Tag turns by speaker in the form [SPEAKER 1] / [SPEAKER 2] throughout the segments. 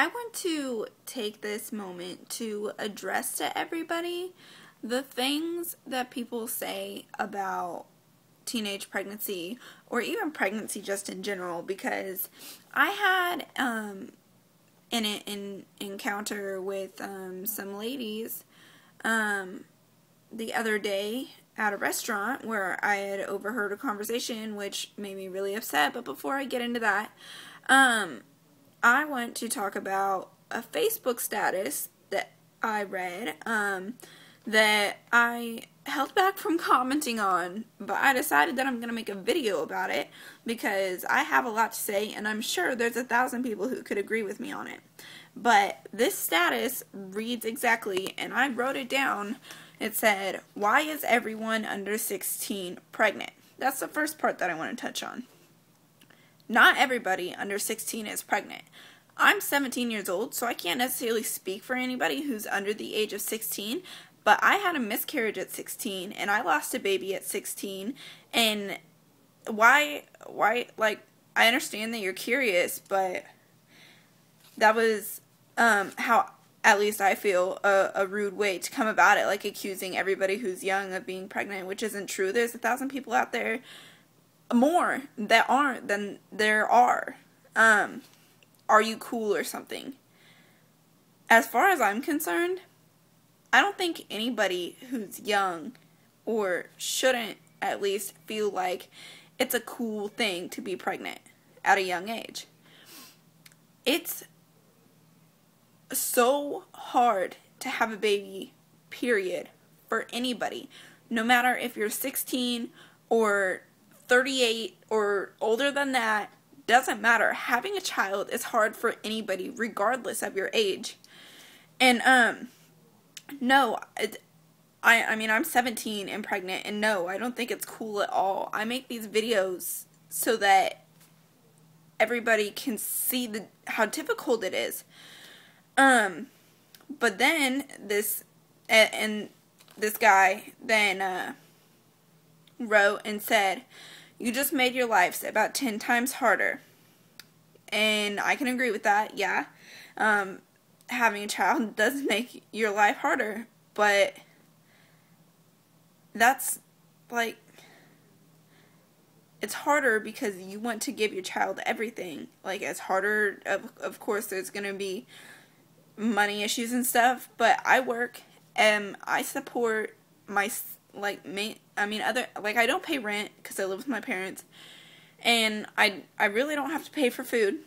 [SPEAKER 1] I want to take this moment to address to everybody the things that people say about teenage pregnancy or even pregnancy just in general, because I had an encounter with some ladies the other day at a restaurant where I had overheard a conversation which made me really upset. But before I get into that, I want to talk about a Facebook status that I read that I held back from commenting on, but I decided that I'm going to make a video about it because I have a lot to say, and I'm sure there's 1,000 people who could agree with me on it. But this status reads exactly, and I wrote it down. It said, "Why is everyone under 16 pregnant?" That's the first part that I want to touch on. Not everybody under 16 is pregnant. I'm 17 years old, so I can't necessarily speak for anybody who's under the age of 16, but I had a miscarriage at 16, and I lost a baby at 16, and why, like, I understand that you're curious, but that was, how, at least I feel, a rude way to come about it, like accusing everybody who's young of being pregnant, which isn't true. There's 1,000 people out there, more, that aren't than there are. Are you cool or something? As far as I'm concerned, I don't think anybody who's young, or shouldn't at least, feel like it's a cool thing to be pregnant at a young age. It's so hard to have a baby, period, for anybody. No matter if you're 16 or 38 or older than that, doesn't matter. Having a child is hard for anybody, regardless of your age. And, no, I mean, I'm 17 and pregnant, and no, I don't think it's cool at all. I make these videos so that everybody can see how difficult it is. But then this guy then wrote and said, "You just made your lives about 10 times harder." And I can agree with that, yeah. Having a child does make your life harder, but that's, like, it's harder because you want to give your child everything. Like, it's harder, of course, there's going to be money issues and stuff, but I work, and I support my, I don't pay rent because I live with my parents, and I really don't have to pay for food.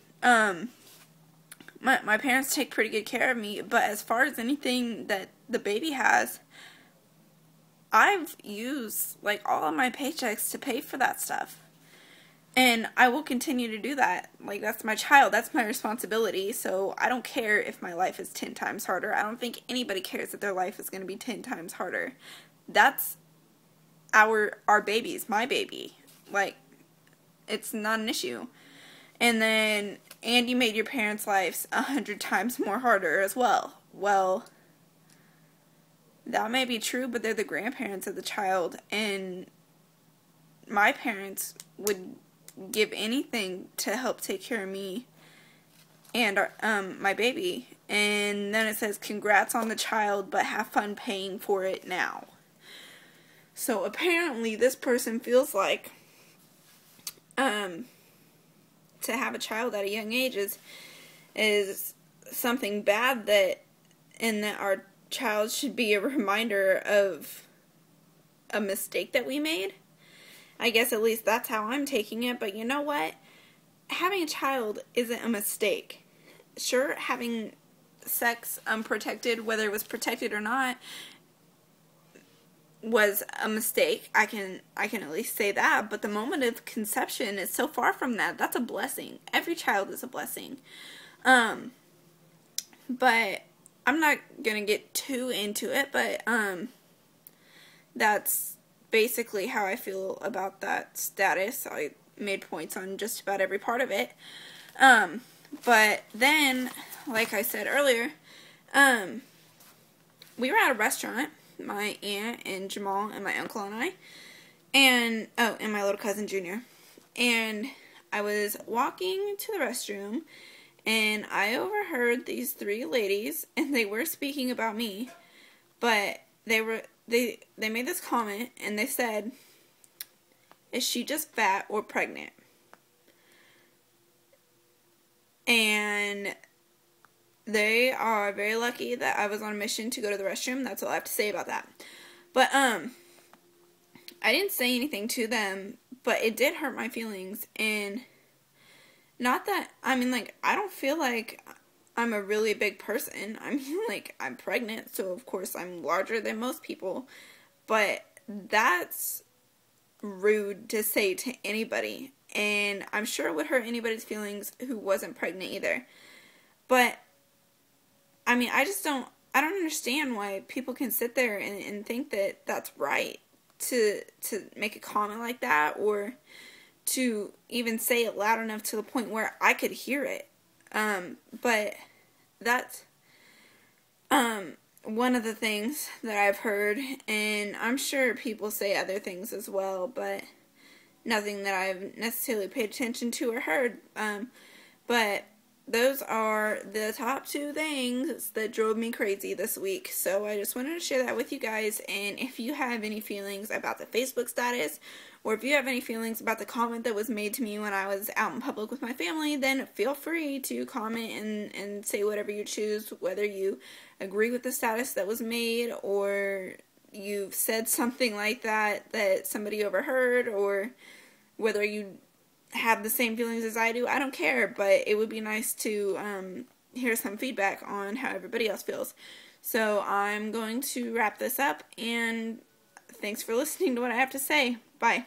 [SPEAKER 1] My parents take pretty good care of me, but as far as anything that the baby has, I've used, like, all of my paychecks to pay for that stuff. And I will continue to do that. Like, that's my child, that's my responsibility, so I don't care if my life is 10 times harder. I don't think anybody cares that their life is going to be 10 times harder. That's our baby's, my baby. Like, it's not an issue. And you made your parents' lives 100 times more harder as well. Well, that may be true, but they're the grandparents of the child, and my parents would give anything to help take care of me and my baby. And then it says, "Congrats on the child, but have fun paying for it now." So apparently this person feels like to have a child at a young age is something bad, and that our child should be a reminder of a mistake that we made. I guess at least that's how I'm taking it, but you know what? Having a child isn't a mistake. Sure, having sex unprotected, whether it was protected or not, was a mistake. I can at least say that, but the moment of conception is so far from that. That's a blessing. Every child is a blessing. But I'm not gonna get too into it, but that's basically how I feel about that status. I made points on just about every part of it. But then, like I said earlier, we were at a restaurant, my aunt and Jamal and my uncle and I, and my little cousin Junior, and I was walking to the restroom, And I overheard these three ladies, and they were speaking about me, but they made this comment, and they said, "Is she just fat or pregnant?" And they are very lucky that I was on a mission to go to the restroom. That's all I have to say about that. But I didn't say anything to them, but it did hurt my feelings. And not that, I mean, like, I don't feel like I'm a really big person. I mean, like, I'm pregnant, so of course I'm larger than most people. But that's rude to say to anybody. And I'm sure it would hurt anybody's feelings who wasn't pregnant either. But I mean, I don't understand why people can sit there and think that that's right to make a comment like that, or to even say it loud enough to the point where I could hear it. But that's one of the things that I've heard, and I'm sure people say other things as well, but nothing that I've necessarily paid attention to or heard. But those are the top two things that drove me crazy this week. So I just wanted to share that with you guys. And if you have any feelings about the Facebook status, or if you have any feelings about the comment that was made to me when I was out in public with my family, then feel free to comment and say whatever you choose, whether you agree with the status that was made, or you've said something like that somebody overheard, or whether you have the same feelings as I do. I don't care, but it would be nice to hear some feedback on how everybody else feels. So I'm going to wrap this up, and thanks for listening to what I have to say. Bye.